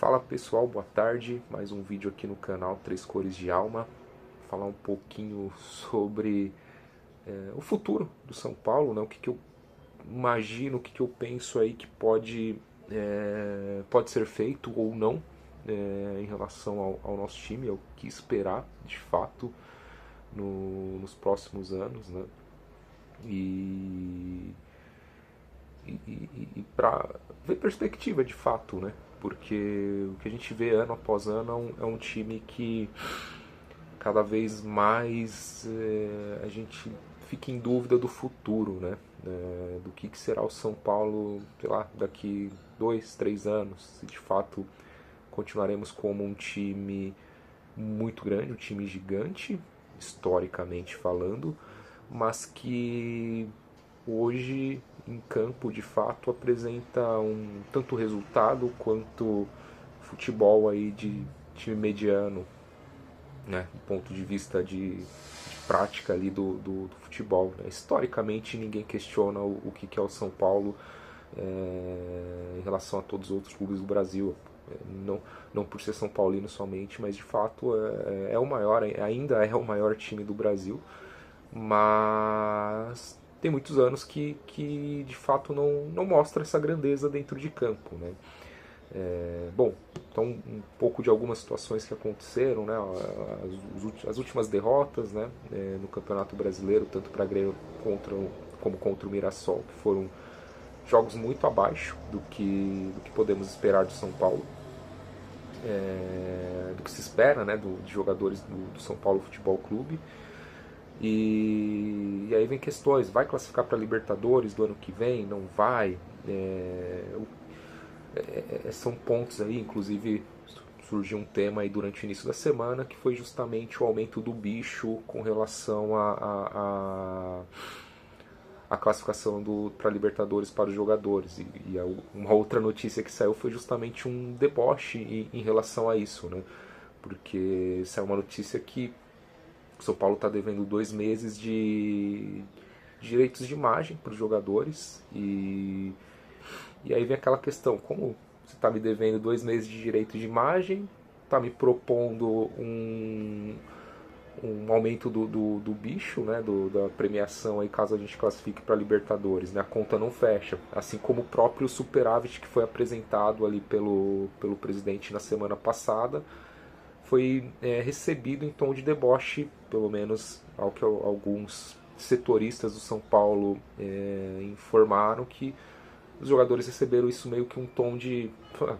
Fala pessoal, boa tarde, mais um vídeo aqui no canal Três Cores de Alma. Falar um pouquinho sobre o futuro do São Paulo, né? O que eu imagino, o que eu penso aí que pode ser feito ou não em relação ao nosso time, ao que esperar de fato nos próximos anos, né? E para ver perspectiva de fato, né? Porque o que a gente vê ano após ano é um time que cada vez mais a gente fica em dúvida do futuro, né? Do que será o São Paulo, sei lá, daqui 2, 3 anos, se de fato continuaremos como um time muito grande, um time gigante, historicamente falando, mas que hoje em campo de fato apresenta um tanto resultado quanto futebol aí de time mediano, né, do ponto de vista de prática ali do futebol, né? Historicamente ninguém questiona o que é o São Paulo em relação a todos os outros clubes do Brasil, não por ser São Paulino somente, mas de fato é o maior, ainda é o maior time do Brasil, mas tem muitos anos que de fato não mostra essa grandeza dentro de campo, né? Bom, então um pouco de algumas situações que aconteceram, né? As últimas derrotas, né? No Campeonato Brasileiro, tanto para Grêmio como contra o Mirassol, que foram jogos muito abaixo do que podemos esperar do São Paulo, do que se espera, né? De jogadores do São Paulo Futebol Clube. E aí vem questões, vai classificar para Libertadores do ano que vem? Não vai? São pontos aí, inclusive surgiu um tema aí durante o início da semana que foi justamente o aumento do bicho com relação a classificação para Libertadores para os jogadores. E uma outra notícia que saiu foi justamente um deboche em relação a isso, né? Porque saiu uma notícia que o São Paulo está devendo 2 meses de direitos de imagem para os jogadores. E aí vem aquela questão, como você está me devendo 2 meses de direito de imagem, está me propondo um aumento do bicho, né, da premiação aí caso a gente classifique para Libertadores, né, a conta não fecha, assim como o próprio superávit que foi apresentado ali pelo presidente na semana passada foi recebido em tom de deboche, pelo menos ao que alguns setoristas do São Paulo informaram, que os jogadores receberam isso meio que um tom de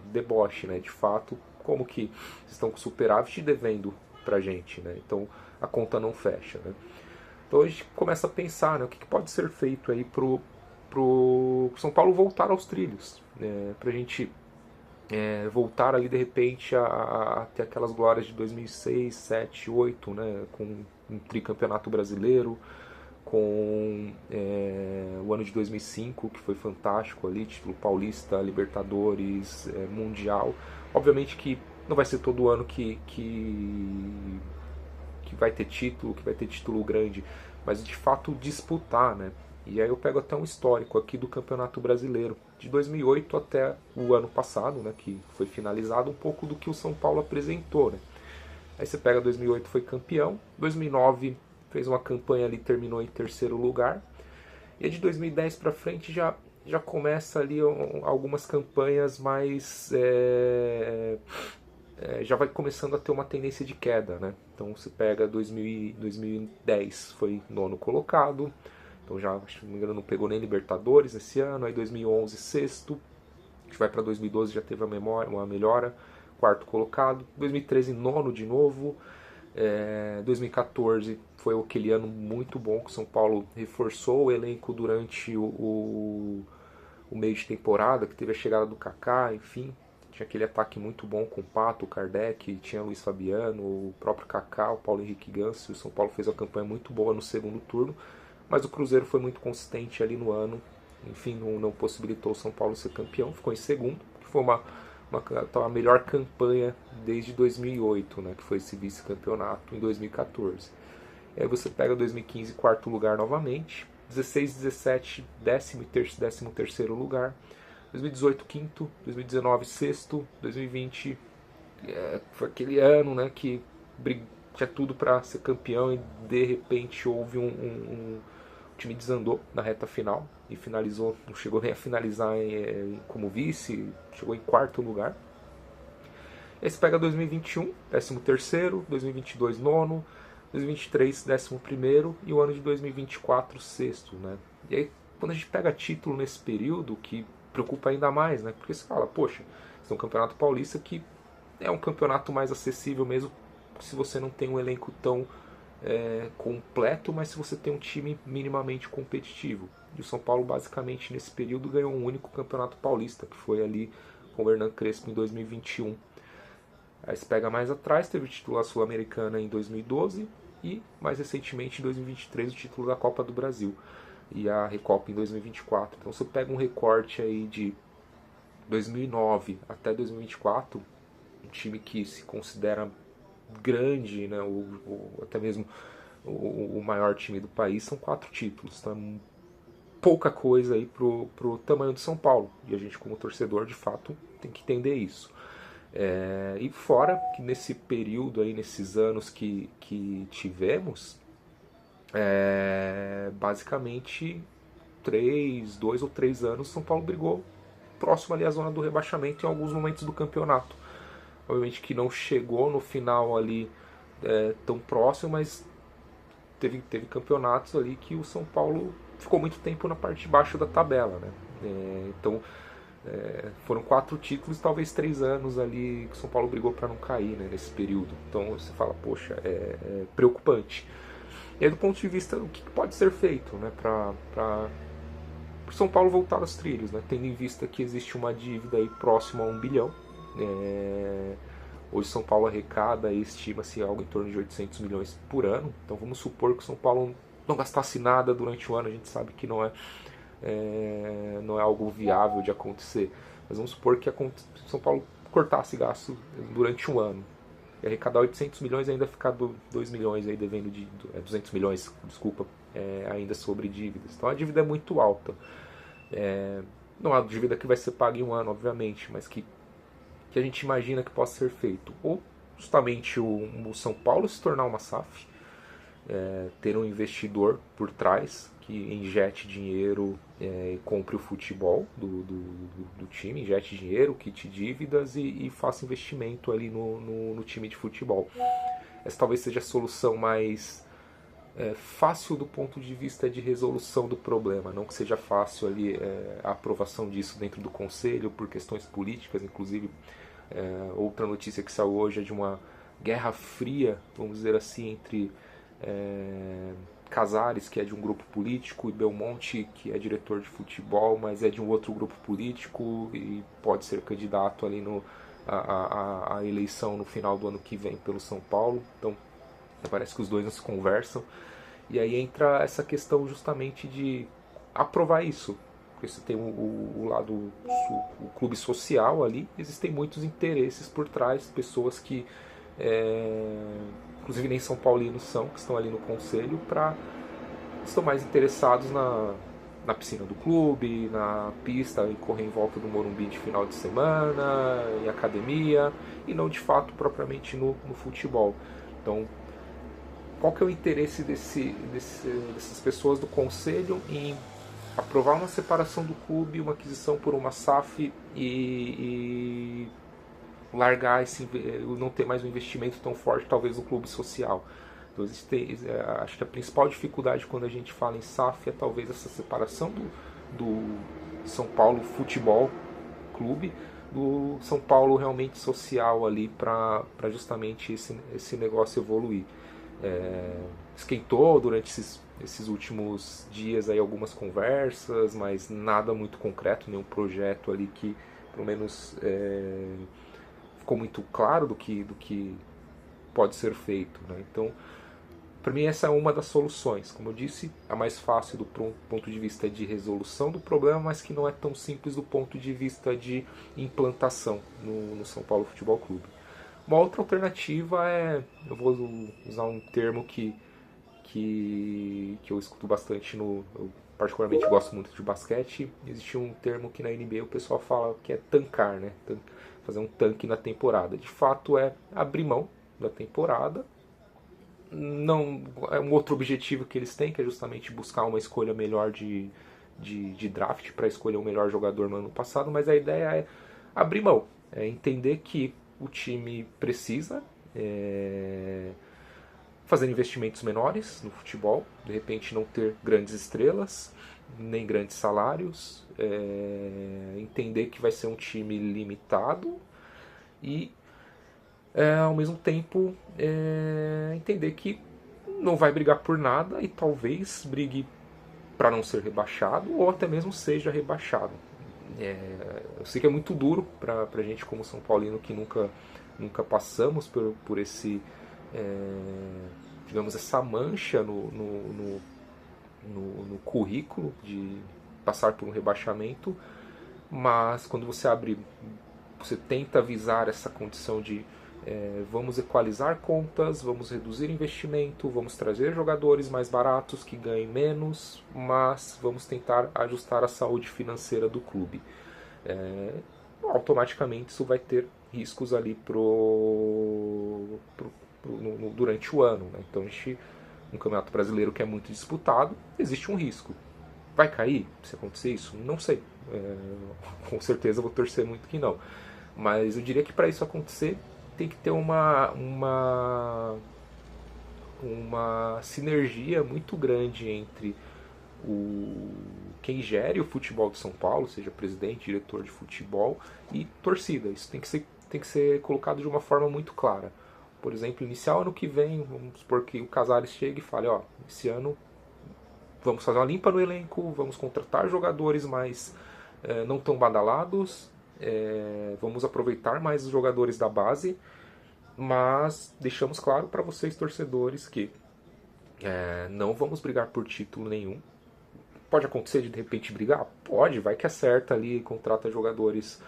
deboche, né? De fato, como que vocês estão com superávit devendo pra gente, né? Então a conta não fecha, né? Então a gente começa a pensar, né? O que pode ser feito aí pro São Paulo voltar aos trilhos, né? Pra gente voltar ali de repente a ter aquelas glórias de 2006, 7, 8, né? Com um tricampeonato brasileiro, com o ano de 2005, que foi fantástico ali, título paulista, Libertadores, Mundial. Obviamente que não vai ser todo ano que vai ter título grande, mas de fato disputar, né? E aí eu pego até um histórico aqui do Campeonato Brasileiro, de 2008 até o ano passado, né, que foi finalizado, um pouco do que o São Paulo apresentou, né? Aí você pega 2008, foi campeão, 2009 fez uma campanha ali, terminou em terceiro lugar, e de 2010 para frente já começa ali algumas campanhas mais já vai começando a ter uma tendência de queda, né? Então você pega 2010 foi nono colocado, então já, se não me engano, não pegou nem Libertadores esse ano, aí 2011 sexto, a gente vai para 2012 já teve uma melhora, quarto colocado, 2013 nono de novo, 2014 foi aquele ano muito bom que o São Paulo reforçou o elenco durante o meio de temporada, que teve a chegada do Kaká, enfim, tinha aquele ataque muito bom com o Pato, o Kardec, tinha o Luiz Fabiano, o próprio Kaká, o Paulo Henrique Ganso. O São Paulo fez uma campanha muito boa no segundo turno, mas o Cruzeiro foi muito consistente ali no ano, enfim, não possibilitou o São Paulo ser campeão, ficou em segundo, que foi a melhor campanha desde 2008, né, que foi esse vice-campeonato em 2014. E aí você pega 2015, quarto lugar novamente, 16, 17, 13º lugar, 2018 quinto, 2019 sexto, 2020 foi aquele ano, né, que tinha tudo para ser campeão e de repente houve o time desandou na reta final e finalizou, não chegou nem a finalizar como vice, chegou em quarto lugar. Aí você pega 2021, 13º, 2022 nono, 2023 11º e o ano de 2024 sexto, né? E aí quando a gente pega título nesse período, que preocupa ainda mais, né? Porque você fala, poxa, esse é um campeonato paulista que é um campeonato mais acessível mesmo se você não tem um elenco tão completo, mas se você tem um time minimamente competitivo. E o São Paulo basicamente nesse período ganhou um único campeonato paulista, que foi ali com o Hernan Crespo em 2021. Aí você pega mais atrás, teve o título da Sul-Americana em 2012 e mais recentemente em 2023 o título da Copa do Brasil e a Recopa em 2024. Então você pega um recorte aí de 2009 até 2024, um time que se considera grande, né, ou até mesmo o maior time do país, são 4 títulos. Então é pouca coisa aí pro tamanho do São Paulo. E a gente como torcedor, de fato, tem que entender isso. E fora que nesse período aí, nesses anos que tivemos, basicamente 2 ou 3 anos São Paulo brigou próximo ali à zona do rebaixamento em alguns momentos do campeonato. Obviamente que não chegou no final ali tão próximo, mas teve campeonatos ali que o São Paulo ficou muito tempo na parte de baixo da tabela, né? Então foram 4 títulos, talvez 3 anos ali que o São Paulo brigou para não cair, né, nesse período. Então você fala, poxa, é preocupante. E aí, do ponto de vista do que pode ser feito, né, para o São Paulo voltar aos trilhos, né, tendo em vista que existe uma dívida aí próxima a 1 bilhão. Hoje São Paulo arrecada e estima-se algo em torno de 800 milhões por ano. Então vamos supor que o São Paulo não gastasse nada durante o ano, a gente sabe que não é algo viável de acontecer, mas vamos supor que São Paulo cortasse gasto durante um ano e arrecadar 800 milhões e ainda ficar 2 milhões aí devendo 200 milhões, desculpa, ainda sobre dívidas. Então a dívida é muito alta. Não é uma dívida que vai ser paga em um ano, obviamente, mas que a gente imagina que possa ser feito. Ou justamente o São Paulo se tornar uma SAF, ter um investidor por trás que injete dinheiro e compre o futebol do time, injete dinheiro, quite dívidas e faça investimento ali no time de futebol. Essa talvez seja a solução mais fácil do ponto de vista de resolução do problema, não que seja fácil ali a aprovação disso dentro do conselho por questões políticas, inclusive outra notícia que saiu hoje é de uma guerra fria, vamos dizer assim, entre Casares, que é de um grupo político, e Belmonte, que é diretor de futebol, mas é de um outro grupo político e pode ser candidato ali a eleição no final do ano que vem pelo São Paulo. Então parece que os dois não se conversam. E aí entra essa questão justamente de aprovar isso. Porque você tem o lado, o clube social ali, existem muitos interesses por trás, pessoas que inclusive nem São Paulinos são, que estão ali no conselho, estão mais interessados na piscina do clube, na pista, em correr em volta do Morumbi de final de semana, em academia, e não de fato propriamente no futebol. Então, qual que é o interesse dessas pessoas do conselho em aprovar uma separação do clube, uma aquisição por uma SAF e largar não ter mais um investimento tão forte talvez no clube social. Então acho que a principal dificuldade quando a gente fala em SAF é talvez essa separação do São Paulo Futebol Clube do São Paulo realmente social ali para justamente esse negócio evoluir. Esquentou durante esses últimos dias aí algumas conversas, mas nada muito concreto, nenhum projeto ali que pelo menos ficou muito claro do que pode ser feito, né? Então, para mim essa é uma das soluções. Como eu disse, a mais fácil do ponto de vista de resolução do problema, mas que não é tão simples do ponto de vista de implantação no São Paulo Futebol Clube. Uma outra alternativa eu vou usar um termo que eu escuto bastante, eu particularmente gosto muito de basquete, existe um termo que na NBA o pessoal fala que é tancar, né? Fazer um tanque na temporada. De fato é abrir mão da temporada. Não é um outro objetivo que eles têm, que é justamente buscar uma escolha melhor de draft para escolher o melhor jogador no ano passado, mas a ideia é abrir mão, é entender que o time precisa fazer investimentos menores no futebol, de repente não ter grandes estrelas, nem grandes salários, entender que vai ser um time limitado e ao mesmo tempo entender que não vai brigar por nada e talvez brigue para não ser rebaixado ou até mesmo seja rebaixado. Eu sei que é muito duro para a gente como São Paulino que nunca passamos por esse, digamos, essa mancha no currículo de passar por um rebaixamento, mas quando você tenta visar essa condição de vamos equalizar contas, vamos reduzir investimento, vamos trazer jogadores mais baratos que ganhem menos, mas vamos tentar ajustar a saúde financeira do clube. Automaticamente isso vai ter riscos ali durante o ano. Né? Então, um campeonato brasileiro que é muito disputado, existe um risco. Vai cair se acontecer isso? Não sei. Com certeza vou torcer muito que não. Mas eu diria que para isso acontecer tem que ter uma sinergia muito grande entre quem gere o futebol de São Paulo, seja presidente, diretor de futebol, e torcida. Isso tem que ser colocado de uma forma muito clara. Por exemplo, iniciar ano que vem, vamos supor que o Casares chegue e fale, esse ano vamos fazer uma limpa no elenco, vamos contratar jogadores mais não tão badalados, vamos aproveitar mais os jogadores da base, mas deixamos claro para vocês torcedores que não vamos brigar por título nenhum. Pode acontecer de repente brigar? Pode, vai que acerta ali, contrata jogadores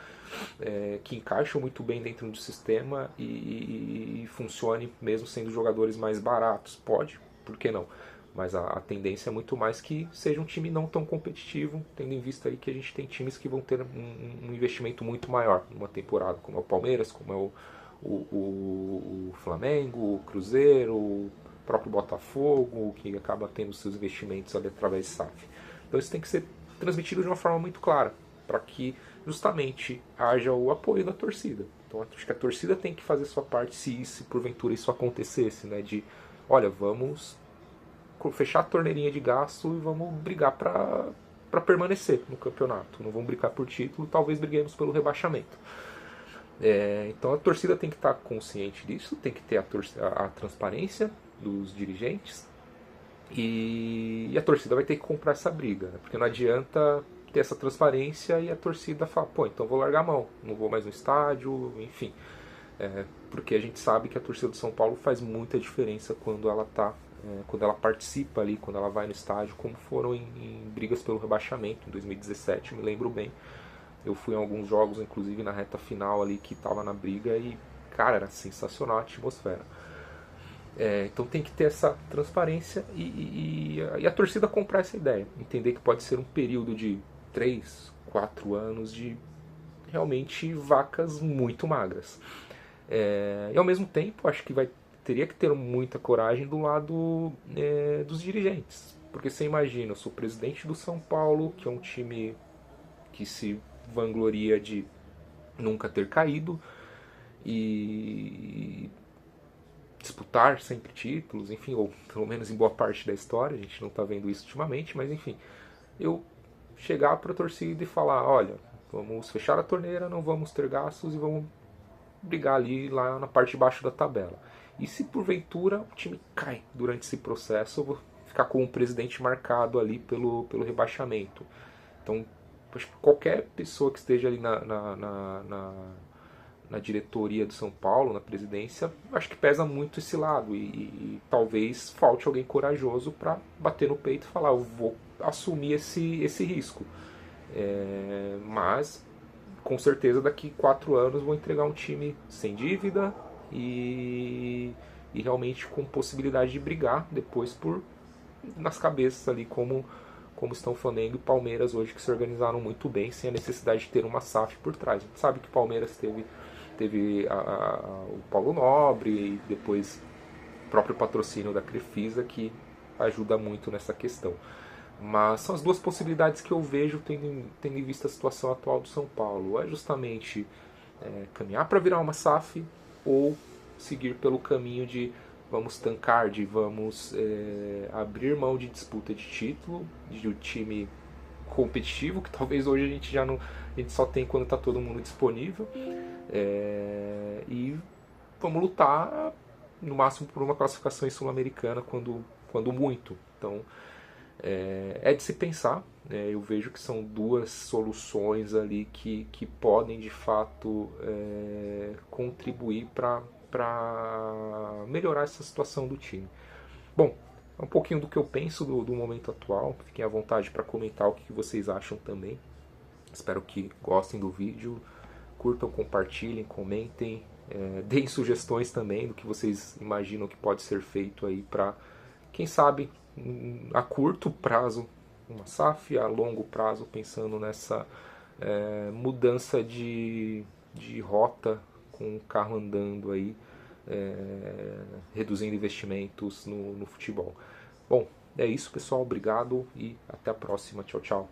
que encaixam muito bem dentro do sistema e funcione mesmo sendo jogadores mais baratos. Pode, por que não? Mas a tendência é muito mais que seja um time não tão competitivo, tendo em vista aí que a gente tem times que vão ter um investimento muito maior numa temporada, como é o Palmeiras, como é o Flamengo, o Cruzeiro, o próprio Botafogo, que acaba tendo seus investimentos ali através de SAF. Então isso tem que ser transmitido de uma forma muito clara, para que justamente haja o apoio da torcida. Então acho que a torcida tem que fazer sua parte se porventura isso acontecesse, né? De, olha, vamos fechar a torneirinha de gasto e vamos brigar para permanecer no campeonato. Não vamos brigar por título, talvez briguemos pelo rebaixamento. Então a torcida tem que estar consciente disso, tem que ter a transparência dos dirigentes e a torcida vai ter que comprar essa briga, né? Porque não adianta ter essa transparência e a torcida falar, então vou largar a mão, não vou mais no estádio, enfim. Porque a gente sabe que a torcida do São Paulo faz muita diferença quando ela quando ela participa ali, quando ela vai no estádio, como foram em brigas pelo rebaixamento em 2017, me lembro bem. Eu fui em alguns jogos, inclusive na reta final ali, que estava na briga e, cara, era sensacional a atmosfera. Então tem que ter essa transparência e a torcida comprar essa ideia. Entender que pode ser um período de 3, 4 anos de realmente vacas muito magras. E ao mesmo tempo, acho que teria que ter muita coragem do lado dos dirigentes. Porque você imagina, eu sou presidente do São Paulo, que é um time que se vangloria de nunca ter caído e disputar sempre títulos, enfim, ou pelo menos em boa parte da história, a gente não está vendo isso ultimamente, mas enfim, eu chegar para a torcida e falar, olha, vamos fechar a torneira, não vamos ter gastos e vamos brigar ali lá na parte de baixo da tabela. E se porventura o time cai durante esse processo, eu vou ficar com o presidente marcado ali pelo rebaixamento. Então, acho que qualquer pessoa que esteja ali na diretoria do São Paulo, na presidência, acho que pesa muito esse lado e talvez falte alguém corajoso para bater no peito e falar, eu vou assumir esse risco. Mas com certeza daqui 4 anos vou entregar um time sem dívida e realmente com possibilidade de brigar depois nas cabeças ali como como estão Flamengo e Palmeiras hoje, que se organizaram muito bem, sem a necessidade de ter uma SAF por trás. A gente sabe que o Palmeiras teve o Paulo Nobre e depois o próprio patrocínio da Crefisa, que ajuda muito nessa questão. Mas são as duas possibilidades que eu vejo tendo em vista a situação atual do São Paulo. É justamente caminhar para virar uma SAF ou seguir pelo caminho de vamos tancar, de vamos abrir mão de disputa de título, de um time competitivo, que talvez hoje a gente já não, a gente só tem quando está todo mundo disponível, e vamos lutar no máximo por uma classificação em Sul-Americana quando muito. Então é de se pensar. Eu vejo que são duas soluções ali que podem de fato contribuir para melhorar essa situação do time. Bom, é um pouquinho do que eu penso do momento atual. Fiquem à vontade para comentar o que vocês acham também. Espero que gostem do vídeo, curtam, compartilhem, comentem, deem sugestões também do que vocês imaginam que pode ser feito aí para, quem sabe, a curto prazo uma SAF, a longo prazo pensando nessa mudança de rota com o carro andando aí, reduzindo investimentos no futebol. Bom, é isso pessoal, obrigado e até a próxima, tchau, tchau.